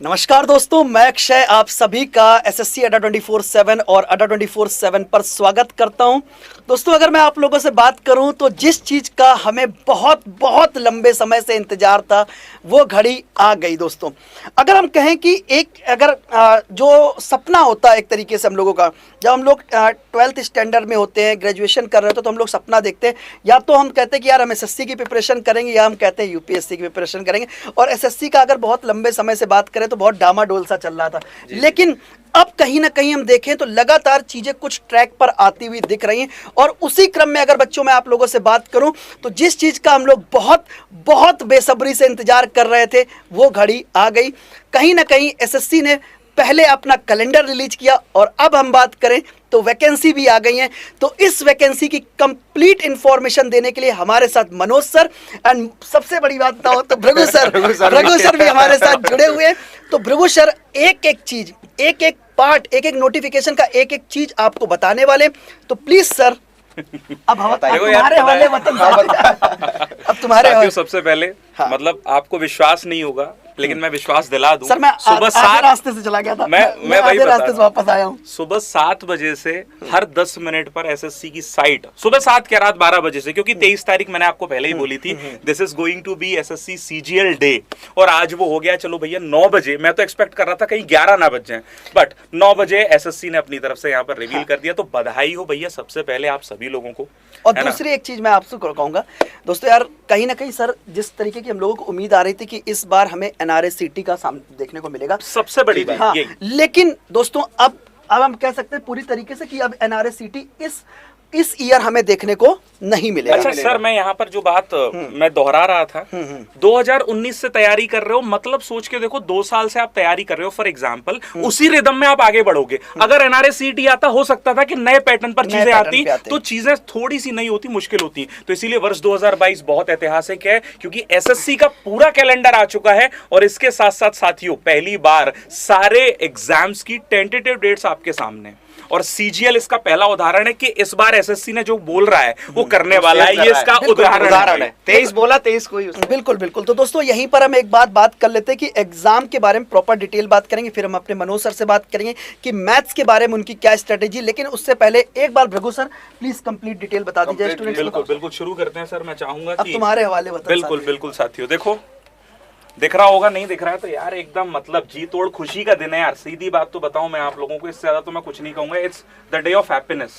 नमस्कार दोस्तों, मैं अक्षय आप सभी का एसएससी अड्डा 24/7 और अड्डा 24/7 पर स्वागत करता हूं। दोस्तों, अगर मैं आप लोगों से बात करूं तो जिस चीज़ का हमें बहुत बहुत लंबे समय से इंतज़ार था वो घड़ी आ गई। दोस्तों, अगर हम कहें कि जो सपना होता है एक तरीके से हम लोगों का, जब हम लोग 12th स्टैंडर्ड में होते हैं, ग्रेजुएशन कर रहे होते हैं, तो हम लोग सपना देखते हैं, या तो हम कहते हैं कि यार हम एसएससी की प्रिपरेशन करेंगे, या हम कहते हैं यूपीएससी की प्रिपरेशन करेंगे। और एसएससी का अगर बहुत लंबे समय से बात करें तो बहुत डामाडोल सा चल रहा था। लेकिन अब कहीं ना कहीं हम देखें तो लगातार चीजें कुछ ट्रैक पर आती हुई दिख रही हैं। और उसी क्रम में अगर बच्चों मैं आप लोगों से बात करूं तो जिस चीज का हम लोग बहुत बहुत बेसब्री से इंतजार कर रहे थे वो घड़ी आ गई। कहीं ना कहीं एसएससी ने पहले अपना कैलेंडर रिलीज किया और अब हम बात करें तो वैकेंसी भी आ गई है। तो इस वैकेंसी की कंप्लीट इंफॉर्मेशन देने के लिए हमारे साथ मनोज सर एंड सबसे बड़ी बात बताओ तो भृगु सर भी हमारे साथ जुड़े हुए हैं। तो भृगु सर एक एक चीज, एक एक पार्ट, एक एक नोटिफिकेशन का एक एक चीज आपको बताने वाले। तो प्लीज सर अब तुम्हारे हवाले वतन अब तुम्हारे हवाले। सबसे पहले मतलब आपको विश्वास नहीं होगा लेकिन मैं विश्वास दिला दूं। सर मैं सुबह 7 रास्ते से चला गया था, मैं वही रास्ते से वापस आया हूं। सुबह 7 बजे से हर 10 मिनट पर एसएससी की साइट, सुबह 7 के रात 12 बजे से, क्योंकि 23 तारीख मैंने आपको पहले ही बोली थी this is going to be SSC CGL day. और आज वो हो गया, चलो भैया 9 बजे। मैं तो एक्सपेक्ट कर रहा था कहीं 11 ना बज जाए, बट 9 बजे एसएससी ने अपनी तरफ से यहाँ पर रिवील कर दिया। तो बधाई हो भैया सबसे पहले आप सभी लोगों को। और दूसरी एक चीज मैं आपसे कहूंगा दोस्तों, यार कहीं ना कहीं सर जिस तरीके की हम लोगों को उम्मीद आ रही थी कि इस बार हमें एनआरएस-सीटी का सामने देखने को मिलेगा, सबसे बड़ी बात। हाँ, लेकिन दोस्तों अब हम कह सकते हैं पूरी तरीके से कि अब एनआरएस-सीटी इस ईयर हमें देखने को नहीं मिलेगा। अच्छा सर, मैं यहाँ पर जो बात मैं दोहरा रहा था, 2019 से तैयारी कर रहे हो, मतलब सोच के देखो 2 साल से आप तैयारी कर रहे हो। फॉर एग्जांपल उसी रिदम में आप आगे बढ़ोगे। अगर एनआरएस-सीटी आता, हो सकता था कि नए पैटर्न पर चीजें आती तो चीजें थोड़ी सी नहीं होती, मुश्किल होती। तो इसीलिए वर्ष 2022 बहुत ऐतिहासिक है, क्योंकि एसएससी का पूरा कैलेंडर आ चुका है। और इसके साथ साथ साथियों, पहली बार सारे एग्जाम्स की टेंटेटिव डेट्स आपके सामने। और सीजीएल इसका पहला उदाहरण है कि इस बार एसएससी ने जो बोल रहा है वो करने वाला है। ये इसका उदाहरण है। 23 बोला 23 को ही। बिल्कुल बिल्कुल। तो दोस्तों यहीं पर हम एक बात कर लेते हैं कि एग्जाम के बारे में प्रॉपर डिटेल बात करेंगे, फिर हम अपने मनोज सर से बात करेंगे कि मैथ्स के बारे में उनकी क्या स्ट्रेटेजी। लेकिन उससे पहले एक बार Bhrigu sir please complete detail बता दीजिए स्टूडेंट्स को। बिल्कुल बिल्कुल, शुरू करते हैं सर। मैं चाहूंगा कि तुम्हारे हवाले बताइए। बिल्कुल बिल्कुल साथियों, देखो दिख रहा होगा, नहीं दिख रहा है तो यार एकदम मतलब जी तोड़ खुशी का दिन है यार। सीधी बात तो बताऊं मैं आप लोगों को, इससे ज्यादा तो मैं कुछ नहीं कहूंगा। It's the day of happiness,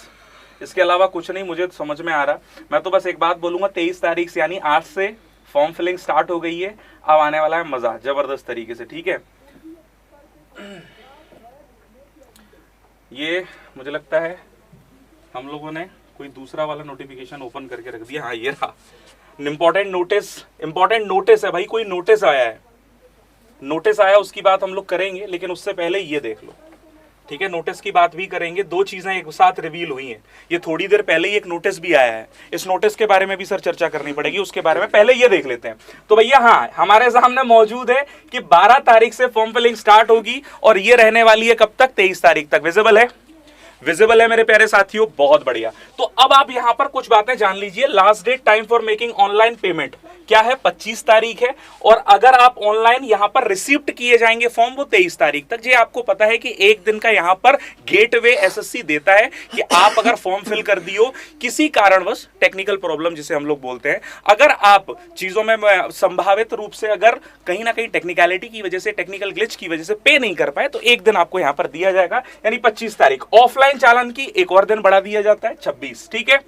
इसके अलावा कुछ नहीं मुझे समझ में आ रहा। मैं तो बस एक बात बोलूंगा, 23 तारीख से यानी आज से फॉर्म फिलिंग स्टार्ट हो गई है। अब आने वाला है मजा जबरदस्त तरीके से, ठीक है। ये मुझे लगता है हम लोगों ने कोई दूसरा वाला नोटिफिकेशन ओपन करके रख दिया। हाँ ये रहा, इंपॉर्टेंट नोटिस है भाई। कोई नोटिस आया है, नोटिस आया, उसकी बात हम लोग करेंगे। लेकिन उससे पहले ये देख लो, ठीक है। नोटिस की बात भी करेंगे। 2 चीजें एक साथ रिवील हुई हैं। ये थोड़ी देर पहले ही एक नोटिस भी आया है, इस नोटिस के बारे में भी सर चर्चा करनी पड़ेगी। उसके बारे में पहले ये देख लेते हैं। तो भैया हाँ, हमारे सामने मौजूद है कि 12 तारीख से फॉर्म फिलिंग स्टार्ट होगी और ये रहने वाली है कब तक? 23 तारीख तक। विजिबल है मेरे प्यारे साथियों, बहुत बढ़िया। तो अब आप यहां पर कुछ बातें जान लीजिए। Last date time for making online payment क्या है? 25 तारीख है। और अगर आप ऑनलाइन यहां पर रिसीव्ड किए जाएंगे फॉर्म, वो 23 तारीख तक। जी आपको पता है कि एक दिन का यहां पर गेटवे एसएससी देता है कि आप अगर फॉर्म फिल कर दियो, किसी कारणवश टेक्निकल प्रॉब्लम जिसे हम लोग बोलते हैं, अगर आप चीजों में संभावित रूप से अगर कहीं ना कहीं टेक्निकलिटी की वजह से, टेक्निकल ग्लिच की वजह से पे नहीं कर पाए, तो एक दिन आपको यहां पर दिया जाएगा, यानी 25 तारीख। ऑफलाइन चालान की एक और दिन बढ़ा दिया जाता है, 26, ठीक है।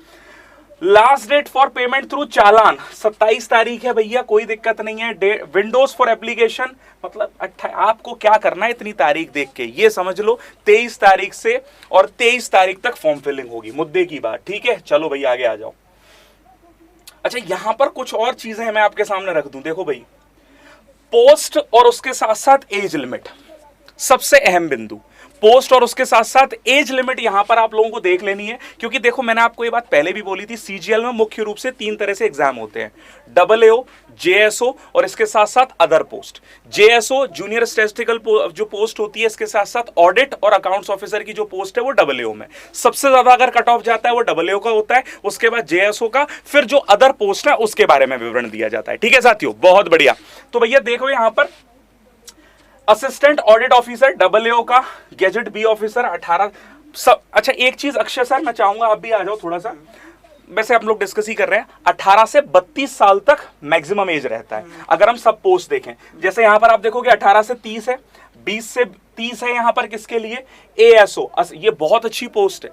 Last date for payment through challan 27 तारीख है भैया, कोई दिक्कत नहीं है। विंडोज फॉर एप्लीकेशन मतलब आपको क्या करना है इतनी तारीख देख के, ये समझ लो 23 तारीख से और 23 तारीख तक फॉर्म फिलिंग होगी, मुद्दे की बात, ठीक है। चलो भैया आगे आ जाओ। अच्छा यहां पर कुछ और चीजें मैं आपके सामने रख दूं। देखो भाई, पोस्ट और उसके साथ साथ एज लिमिट, सबसे अहम बिंदु। पोस्ट और उसके साथ साथ एज लिमिट यहां पर आप लोगों को देख लेनी है, क्योंकि देखो मैंने आपको ये बात पहले भी बोली थी, सीजीएल में मुख्य रूप से 3 तरह से एग्जाम होते हैं, AAO, JSO और इसके साथ साथ other post. JSO junior statistical जो पोस्ट होती है, इसके साथ साथ ऑडिट और अकाउंट्स ऑफिसर की जो पोस्ट है वो AAO में। सबसे ज्यादा अगर कट ऑफ जाता है वो AAO का होता है, उसके बाद JSO का, फिर जो अदर पोस्ट है उसके बारे में विवरण दिया जाता है, ठीक है साथियों, बहुत बढ़िया। तो भैया देखो यहां पर असिस्टेंट ऑडिट ऑफिसर AAO का, गैजेट बी ऑफिसर 18 सब। अच्छा एक चीज अक्षय सर मैं चाहूंगा आप भी आ जाओ थोड़ा सा, वैसे हम लोग डिस्कस ही कर रहे हैं, 18 से 32 साल तक मैक्सिमम एज रहता है अगर हम सब पोस्ट देखें। जैसे यहां पर आप देखोगे 18 से 30 है, 20 से 30 है यहां पर किसके लिए, ASO, ये बहुत अच्छी पोस्ट है,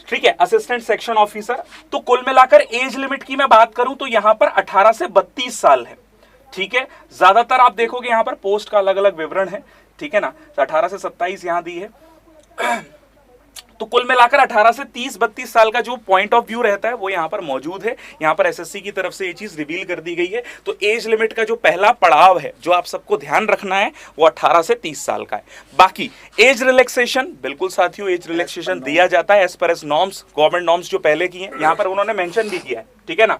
ठीक है, असिस्टेंट सेक्शन ऑफिसर। तो कुल मिलाकर एज लिमिट की मैं बात करूं तो यहां पर 18 से 32 साल है, ठीक है। ज्यादातर आप देखोगे यहां पर पोस्ट का अलग अलग विवरण है, ठीक है ना, 18 से 27 यहां दी है। तो कुल मिलाकर 18 से 30-32 साल का जो पॉइंट ऑफ व्यू रहता है वो यहाँ पर मौजूद है। यहाँ पर एसएससी की तरफ से ये चीज रिवील कर दी गई है। तो एज लिमिट का जो पहला पड़ाव है जो आप सबको ध्यान रखना है वो 18 से 30 साल का है। बाकी एज रिलैक्सेशन, बिल्कुल साथियों एज रिलैक्सेशन दिया जाता है as per as norms, government norms जो पहले की है यहाँ पर उन्होंने मेंशन भी किया है, ठीक है ना,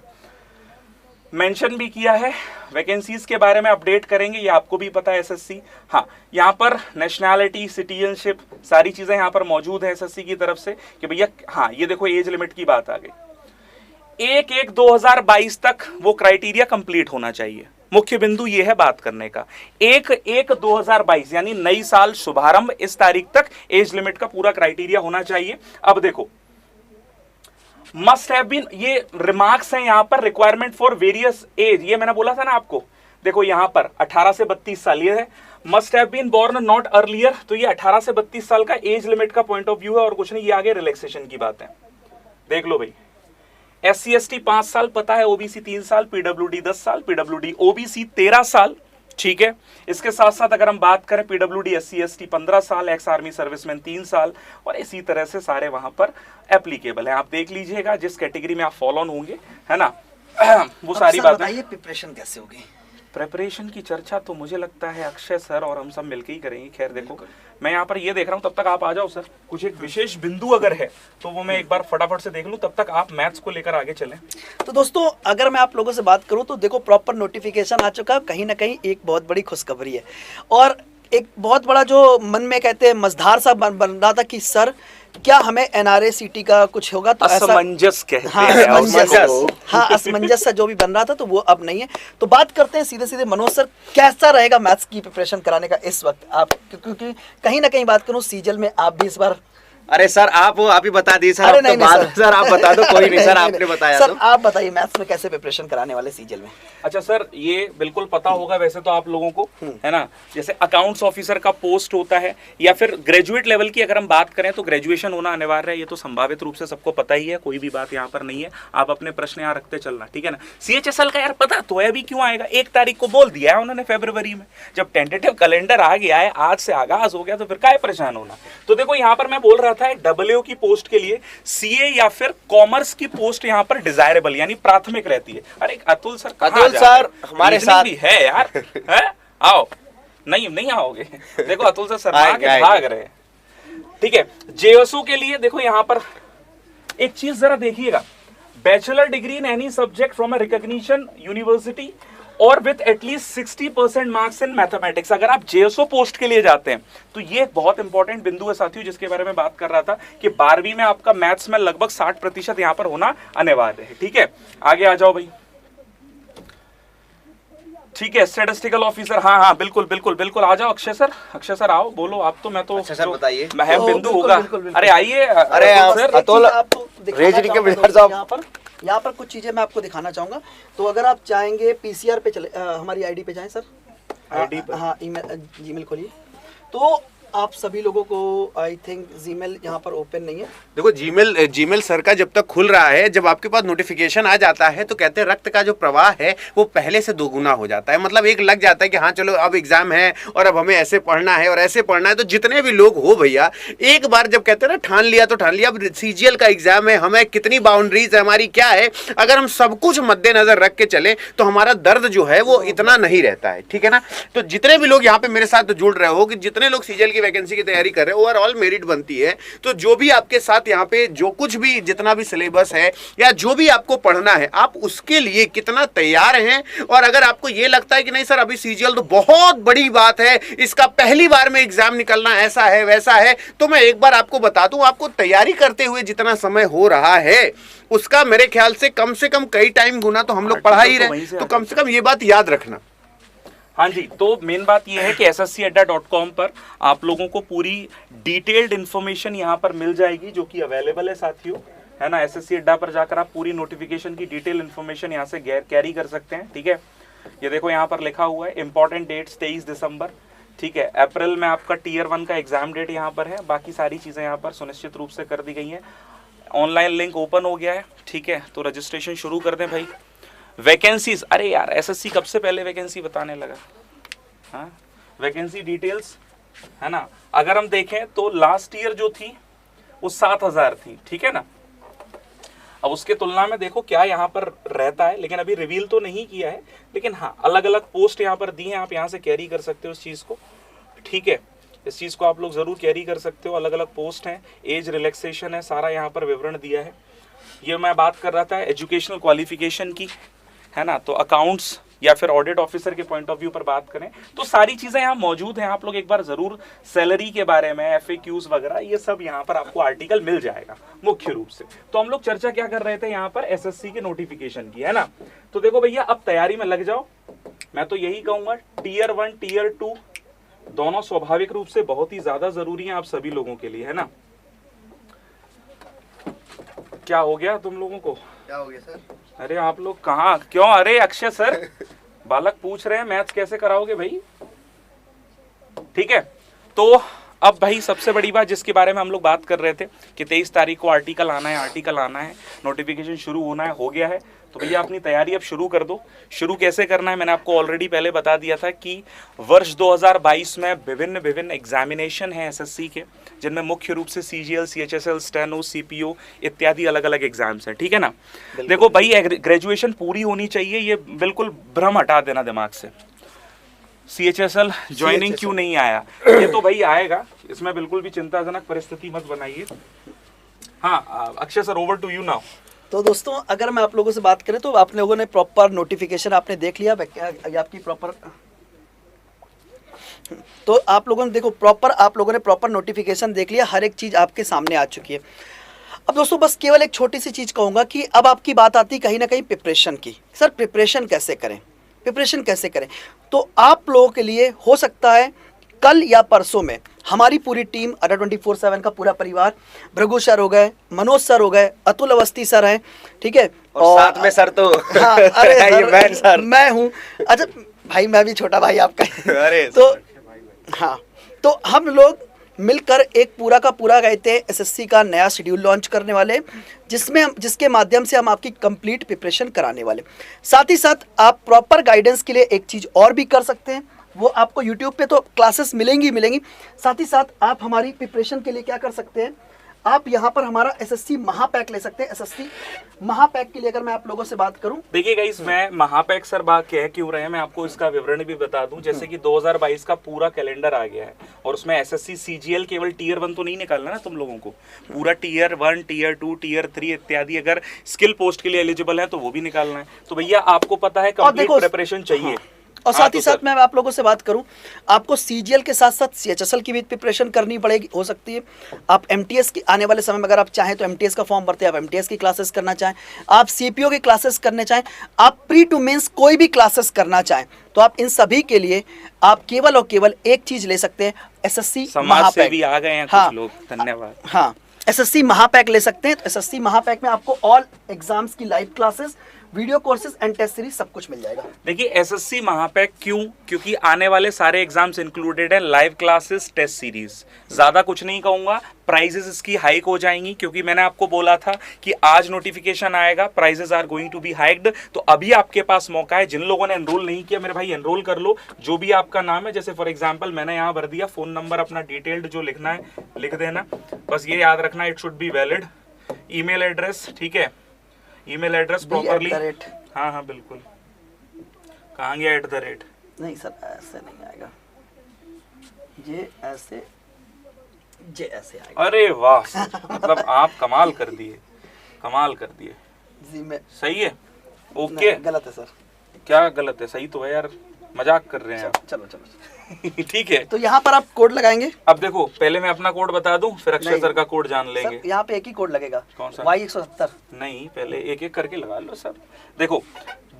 मेंशन भी किया है। वैकेंसीज के बारे में अपडेट करेंगे, ये आपको भी पता है एसएससी। हाँ, यहाँ पर नेशनैलिटी, सिटीजनशिप, सारी चीजें यहाँ पर मौजूद है एसएससी की तरफ से कि भैया हाँ ये देखो एज लिमिट की बात आ गई। 1/1/2022 तक वो क्राइटेरिया कंप्लीट होना चाहिए। मुख्य बिंदु ये है बात करने का, 1/1/2022 यानी नई साल शुभारंभ इस तारीख तक एज लिमिट का पूरा क्राइटेरिया होना चाहिए। अब देखो मस्ट हैव बीन, ये रिमार्क्स हैं यहाँ पर, रिक्वायरमेंट फॉर वेरियस एज, ये मैंने बोला था ना आपको, देखो यहाँ पर 18 से 32 साल ये है, must have been born not earlier, तो ये 18 से 32 साल का एज लिमिट का पॉइंट ऑफ व्यू है और कुछ नहीं, ये आगे रिलैक्सेशन की बात है। देख लो भाई, SC ST 5 साल पता है, OBC 3 साल, PWD 10 साल, PWD OBC 13 साल, ठीक है। इसके साथ साथ अगर हम बात करें PWD SC ST 15 साल, एक्स आर्मी सर्विसमैन 3 साल, और इसी तरह से सारे वहां पर एप्लीकेबल है। आप देख लीजिएगा जिस कैटेगरी में आप फॉलो ऑन होंगे, है ना, वो सारी बातें। बताइए प्रिपरेशन कैसे होगी? प्रेपरेशन की चर्चा तो मुझे लगता है अक्षय सर और हम सब मिलकर ही करेंगे। खैर देखो मैं यहाँ पर ये देख रहा हूँ, तब तक आप आ जाओ सर, कुछ एक विशेष बिंदु अगर है तो वो मैं एक बार फटाफट से देख लूँ, तब तक आप मैथ्स को लेकर आगे चलें। तो दोस्तों अगर मैं आप लोगों से बात करूं तो देखो प्रॉपर नोटिफिकेशन आ चुका है, कहीं ना कहीं एक बहुत बड़ी खुशखबरी है। और एक बहुत बड़ा जो मन में कहते हैं मझधार सा बन रहा था कि सर क्या हमें NRA CT का कुछ होगा, तो ऐसा असमंजस कहते हाँ हैं असमंजस, हाँ असमंजस सा जो भी बन रहा था तो वो अब नहीं है। तो बात करते हैं सीधे सीधे, मनोज सर कैसा रहेगा मैथ्स की प्रिपरेशन कराने का इस वक्त आप, क्योंकि कहीं ना कहीं बात करूं सीजल में आप भी इस बार। अरे सर आप ही बता दी सर, अरे अब तो नहीं, बात नहीं, सर आप बता दो, कोई नहीं सर, आपने बताया सर तो। आप बताइए मैथ्स में कैसे प्रिपरेशन कराने वाले सीजल में? अच्छा सर, ये बिल्कुल पता होगा वैसे तो आप लोगों को, है ना, जैसे अकाउंट्स ऑफिसर का पोस्ट होता है या फिर ग्रेजुएट लेवल की अगर हम बात करें तो ग्रेजुएशन होना अनिवार्य है, ये तो संभावित रूप से सबको पता ही है, कोई भी बात यहाँ पर नहीं है। आप अपने प्रश्न यहाँ रखते चलना, ठीक है ना। CHSL का यार पता तो है, अभी क्यों आएगा, 1 तारीख को बोल दिया है उन्होंने फरवरी में, जब टेंटेटिव कैलेंडर आ गया है, आज से आगाज हो गया, तो फिर क्या परेशान होना। तो देखो यहाँ पर मैं बोल रहा था AAO की पोस्ट के लिए CA या फिर कॉमर्स की पोस्ट यहाँ पर डिजायरेबल यानी प्राथमिक रहती है। अरे अतुल सर, अतुल सर हमारे साथ भी है यार, है? आओ, नहीं आओगे, देखो अतुल सर शर्मा के भाग रहे, ठीक है। JSO के लिए देखो यहाँ पर एक चीज जरा देखिएगा, bachelor degree in any subject from a recognition university और with at least 60% marks in mathematics. अगर आप JSO पोस्ट के लिए जाते हैं तो ये एक बहुत इंपॉर्टेंट बिंदु है साथियों, जिसके बारे में बात कर रहा था कि 12वीं में आपका मैथ्स में लगभग 60% यहां पर होना अनिवार्य है, ठीक है। आगे आ जाओ भाई, ठीक है। स्टैटिस्टिकल ऑफिसर, हाँ बिल्कुल आ जाओ अक्षय सर आओ, बोलो आप तो, मैं तो अच्छा सर बताइए, मैं बिंदु होगा। अरे आइए, अरे अतुल आपको रेज के बिहार साहब, यहाँ पर कुछ चीजें मैं आपको दिखाना चाहूंगा। तो अगर आप चाहेंगे PCR पे चले, हमारी ID पे जाएं सर, ID पर, हाँ जीमेल खोलिए, तो आप सभी लोगों को आई थिंक जीमेल यहाँ पर ओपन नहीं है। देखो जीमेल सर का जब तक खुल रहा है, जब आपके पास नोटिफिकेशन आ जाता है तो कहते हैं रक्त का जो प्रवाह है वो पहले से 2 गुना हो जाता है। मतलब एक लग जाता है कि हाँ चलो अब एग्जाम है और अब हमें ऐसे पढ़ना है और ऐसे पढ़ना है। तो जितने भी लोग हो भैया, एक बार जब कहते हैं ना ठान लिया तो ठान लिया, अब CGL का एग्जाम है, हमें कितनी बाउंड्रीज है हमारी क्या है, अगर हम सब कुछ मद्देनजर रख के चले तो हमारा दर्द जो है वो इतना नहीं रहता है, ठीक है ना। तो जितने भी लोग यहाँ पे मेरे साथ जुड़ रहे हो, कि जितने लोग CGL की वैकेंसी की तैयारी कर रहे हो, ओवरऑल मेरिट बनती है। तो जो भी आपके साथ यहाँ पे जो कुछ भी जितना भी सिलेबस है या जो भी आपको पढ़ना है, आप उसके लिए कितना तैयार हैं। और अगर आपको ये लगता है कि नहीं सर अभी CGL तो बहुत बड़ी बात है, इसका पहली बार में एग्जाम निकलना ऐसा है वैसा है, तो मैं एक बार आपको बता दूं, आपको तैयारी करते हुए जितना समय हो रहा है उसका मेरे ख्याल से कम कई टाइम गुना तो हम लोग पढ़ा ही रहे। तो कम से कम ये बात याद रखना। हाँ जी, तो मेन बात ये है कि sscadda.com पर आप लोगों को पूरी डिटेल्ड इन्फॉर्मेशन यहाँ पर मिल जाएगी, जो कि अवेलेबल है साथियों, है ना। SSC अड्डा पर जाकर आप पूरी नोटिफिकेशन की डिटेल इन्फॉर्मेशन यहाँ से कैरी कर सकते हैं, ठीक है। ये देखो यहाँ पर लिखा हुआ है इंपॉर्टेंट डेट्स 23 दिसंबर, ठीक है। अप्रैल में आपका टीयर 1 का एग्जाम डेट यहाँ पर है, बाकी सारी चीज़ें यहाँ पर सुनिश्चित रूप से कर दी गई हैं। ऑनलाइन लिंक ओपन हो गया है, ठीक है, तो रजिस्ट्रेशन शुरू कर दें भाई। वैकेंसीज, अरे यार एसएससी कब से पहले वैकेंसी बताने लगा, हाँ, वैकेंसी डिटेल्स, है ना। अगर हम देखें तो लास्ट ईयर जो थी वो 7000 थी, ठीक है ना। अब उसके तुलना में देखो क्या यहाँ पर रहता है, लेकिन अभी रिवील तो नहीं किया है, लेकिन हाँ अलग अलग पोस्ट यहाँ पर दी हैं, आप यहाँ से कैरी कर सकते हो इस चीज़ को, ठीक है। इस चीज़ को आप लोग ज़रूर कैरी कर सकते हो, अलग अलग पोस्ट हैं, एज रिलैक्सेशन है, सारा यहाँ पर विवरण दिया है। ये मैं बात कर रहा था एजुकेशनल क्वालिफिकेशन की, है ना। तो अकाउंट्स या फिर ऑडिट ऑफिसर के पॉइंट ऑफ व्यू पर बात करें तो सारी चीज़ें यहाँ मौजूद हैं। आप लोग एक बार ज़रूर सैलरी के बारे में, FAQs वगैरह, ये सब यहाँ पर आपको आर्टिकल मिल जाएगा मुख्य रूप से। तो हम लोग चर्चा क्या कर रहे थे यहाँ पर, SSC के नोटिफिकेशन की, है ना। तो देखो भैया अब तैयारी में लग जाओ, मैं तो यही कहूँगा टीयर 1 टीयर 2 दोनों स्वाभाविक रूप से बहुत ही ज़्यादा ज़रूरी हैं आप सभी लोगों के लिए, है ना। क्या हो गया तुम लोगों को, क्या हो गया सर? अरे आप लोग कहाँ, क्यों, अरे अक्षय सर बालक पूछ रहे हैं मैथ्स कैसे कराओगे भाई, ठीक है। तो अब भाई सबसे बड़ी बात जिसके बारे में हम लोग बात कर रहे थे कि 23 तारीख को आर्टिकल आना है, नोटिफिकेशन शुरू होना है, हो गया है। तो भैया अपनी तैयारी अब शुरू कर दो। शुरू कैसे करना है मैंने आपको ऑलरेडी पहले बता दिया था कि वर्ष 2022 में विभिन्न एग्जामिनेशन हैं SSC के, जिनमें मुख्य रूप से CGL, CHSL, स्टेनो, CPO इत्यादि अलग अलग एग्जाम्स हैं, ठीक है ना। देखो भाई ग्रेजुएशन पूरी होनी चाहिए, ये बिल्कुल भ्रम हटा देना दिमाग से। CHSL ज्वाइनिंग क्यों नहीं आया, ये तो भाई आएगा, इसमें बिल्कुल भी चिंताजनक परिस्थिति मत बनाइए। हाँ Akshay sir, over to you now. तो दोस्तों अगर मैं आप लोगों से बात करें तो आप लोगों ने प्रॉपर नोटिफिकेशन आपने देख लिया, आपकी प्रॉपर, तो आप लोगों ने देखो आप लोगों ने प्रॉपर नोटिफिकेशन देख लिया, हर एक चीज़ आपके सामने आ चुकी है। अब दोस्तों बस केवल एक छोटी सी चीज़ कहूँगा कि अब आपकी बात आती कहीं ना कहीं प्रिपरेशन की। सर प्रिपरेशन कैसे करें, तो आप लोगों के लिए हो सकता है कल या परसों में हमारी पूरी टीम अड्डा 24/7 का पूरा परिवार, भृगु सर हो गए, मनोज सर हो गए, अतुल अवस्थी सर हैं, ठीक है, और साथ में सर तो हाँ, अरे सर मैं हूँ, अच्छा भाई मैं भी छोटा भाई आपका अरे तो हाँ, तो हम लोग मिलकर एक पूरा का पूरा कहते हैं SSC का नया शेड्यूल लॉन्च करने वाले, जिसके माध्यम से हम आपकी कंप्लीट प्रिपरेशन कराने वाले। साथ ही साथ आप प्रॉपर गाइडेंस के लिए एक चीज़ और भी कर सकते हैं, वो आपको YouTube पे तो क्लासेस मिलेंगी, साथ ही साथ आप हमारी प्रिपरेशन के लिए क्या कर सकते हैं, आप यहाँ पर हमारा SSC महापैक ले सकते हैं। SSC महापैक के लिए अगर मैं आप लोगों से बात करूं, देखिए गाइस, मैं महापैक सर बात कह क्यों रहे हैं, मैं आपको इसका विवरण भी बता दूं। जैसे कि 2022 का पूरा कैलेंडर आ गया है और उसमें SSC CGL केवल टीयर 1 तो नहीं निकालना ना तुम लोगों को, पूरा टीयर 1, टीयर 2, टीयर 3 इत्यादि अगर स्किल पोस्ट के लिए एलिजिबल है तो वो भी निकालना है। तो भैया आपको पता है कंप्लीट प्रिपरेशन चाहिए। और साथ ही साथ मैं आप लोगों से बात करूं, आपको CGL के साथ साथ CHSL की भी प्रिपरेशन करनी पड़ेगी, हो सकती है आप MTS की आने वाले समय में अगर आप चाहें तो MTS का फॉर्म भरते हैं, आप MTS की क्लासेस करना चाहें, आप CPO की क्लासेस करने चाहें, आप प्री टू मेंस कोई भी क्लासेस करना चाहें, तो आप इन सभी के लिए आप केवल और केवल एक चीज़ ले सकते हैं, SSC समाज से भी आ गए हैं कुछ लोग, धन्यवाद। हाँ, SSC महापैक ले सकते हैं। तो SSC महापैक में आपको ऑल एग्जाम्स की live classes, video courses and test series सब कुछ मिल जाएगा। देखिए SSC महापैक क्यों, क्योंकि आने वाले सारे एग्जाम्स इंक्लूडेड हैं, लाइव क्लासेस, टेस्ट सीरीज, ज़्यादा कुछ नहीं कहूँगा। प्राइजेस इसकी हाइक हो जाएंगी, क्योंकि मैंने आपको बोला था कि आज नोटिफिकेशन आएगा, prices are going to be hiked. तो अभी आपके पास मौका है, जिन लोगों ने एनरोल नहीं किया मेरे भाई एनरोल कर लो, जो भी आपका नाम है, जैसे फॉर एग्जाम्पल मैंने यहाँ भर दिया, फ़ोन नंबर अपना डिटेल्ड जो लिखना है लिख देना, बस ये याद रखना it should be valid, email address, ठीक है, ईमेल एड्रेस प्रॉपरली, हाँ बिल्कुल, कहाँ गया @ नहीं सर ऐसे नहीं आएगा, ये ऐसे आएगा। अरे वाह मतलब आप कमाल कर दिए जी मैं सही है, ओके गलत है सर, क्या गलत है, सही तो है यार, मजाक कर रहे हैं आप। चलो ठीक है, तो यहाँ पर आप कोड लगाएंगे। अब देखो पहले मैं अपना कोड बता दूं, फिर अक्षय सर का कोड जान लेंगे। यहाँ पे एक ही कोड लगेगा, कौन सा? Y170। नहीं, पहले एक एक करके लगा लो सर। देखो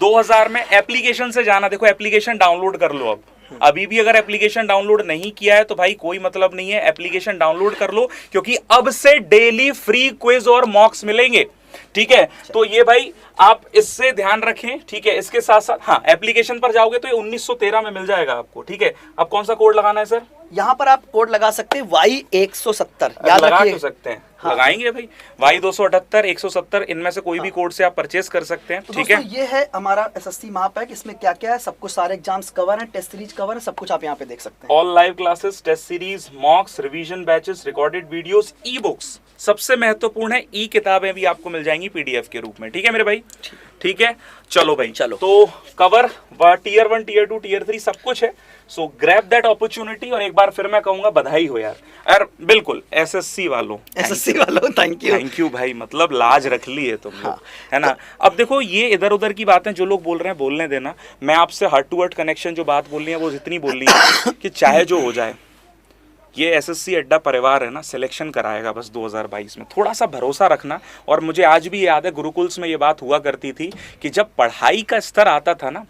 2000 में एप्लीकेशन से जाना, देखो एप्लीकेशन डाउनलोड कर लो। अब अभी भी अगर एप्लीकेशन डाउनलोड नहीं किया है तो भाई कोई मतलब नहीं है, एप्लीकेशन डाउनलोड कर लो, क्योंकि अब से डेली फ्री क्विज और मॉक्स मिलेंगे। ठीक है, तो ये भाई आप इससे ध्यान रखें। ठीक है, इसके साथ साथ हाँ, एप्लीकेशन पर जाओगे तो ये 1913 में मिल जाएगा आपको। ठीक है, अब कौन सा कोड लगाना है सर? यहाँ पर आप कोड लगा सकते हैं Y170, याद लगा रखिए। तो सकते हैं, हाँ। लगाएंगे भाई। Y278, 170, इनमें से कोई भी कोड से आप परचेस कर सकते हैं। तो ठीक है, दोस्तों ये है हमारा एसएससी माप है, इसमें क्या क्या है सब कुछ, सारे एग्जाम्स कवर हैं, टेस्ट सीरीज कवर है, सब कुछ आप यहाँ पे देख सकते हैं। All live classes, test series, mocks, revision batches, recorded videos, e books, सबसे महत्वपूर्ण है ई किताबें भी आपको मिल जाएंगी पीडीएफ के रूप में। ठीक है मेरे भाई, ठीक है, चलो भाई चलो। तो कवर टियर 1, टियर 2, टियर 3 सब कुछ है। सो ग्रैब दैट अपॉर्चुनिटी। और एक बार फिर मैं कहूंगा बधाई हो यार, यार बिल्कुल एसएससी वालों, एसएससी वालों थैंक यू भाई, मतलब लाज रख ली है तुम लोग, है ना। अब देखो ये इधर उधर की बातें जो लोग बोल रहे हैं बोलने देना, मैं आपसे हार्ट टू हार्ट कनेक्शन जो बात बोल रही है वो जितनी बोल रही है कि चाहे जो हो जाए, ये एसएससी अड्डा परिवार है ना, सिलेक्शन कराएगा बस 2022 में, थोड़ा सा भरोसा रखना। और मुझे आज भी याद है गुरुकुल्स में ये बात हुआ करती थी कि जब पढ़ाई का स्तर आता था ना,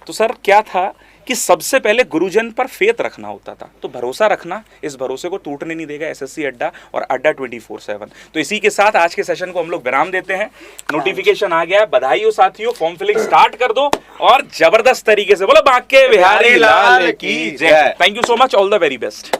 तो सर क्या था कि सबसे पहले गुरुजन पर फेथ रखना होता था। तो भरोसा रखना, इस भरोसे को टूटने नहीं देगा एसएससी अड्डा और अड्डा 24/7। तो इसी के साथ आज के सेशन को हम लोग विराम देते हैं। नोटिफिकेशन आ गया है, बधाई हो साथियों, फॉर्म फिलिंग स्टार्ट कर दो और जबरदस्त तरीके से बोलो बांके बिहारी लाल की जय। Thank you so much, all the very best.